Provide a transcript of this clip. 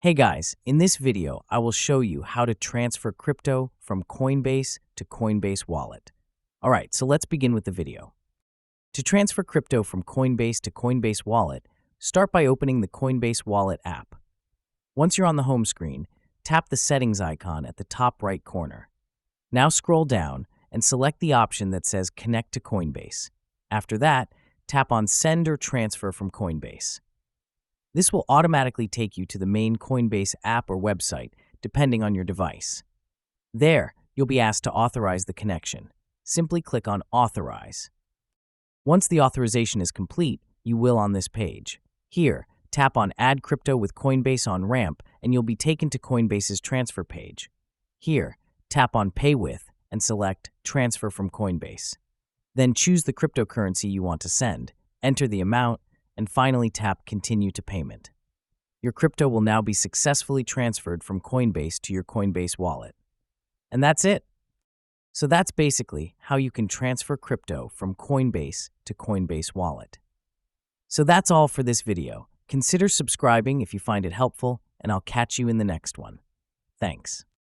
Hey guys, in this video, I will show you how to transfer crypto from Coinbase to Coinbase Wallet. All right, so let's begin with the video. To transfer crypto from Coinbase to Coinbase Wallet, start by opening the Coinbase Wallet app. Once you're on the home screen, tap the settings icon at the top right corner. Now scroll down and select the option that says Connect to Coinbase. After that, tap on Send or Transfer from Coinbase. This will automatically take you to the main Coinbase app or website, depending on your device. There, you'll be asked to authorize the connection. Simply click on Authorize. Once the authorization is complete, you will on this page. Here, tap on Add Crypto with Coinbase on Ramp, and you'll be taken to Coinbase's transfer page. Here, tap on Pay With and select Transfer from Coinbase. Then choose the cryptocurrency you want to send, enter the amount, and finally tap Continue to Payment. Your crypto will now be successfully transferred from Coinbase to your Coinbase wallet. And that's it. So that's basically how you can transfer crypto from Coinbase to Coinbase Wallet. So that's all for this video. Consider subscribing if you find it helpful, and I'll catch you in the next one. Thanks.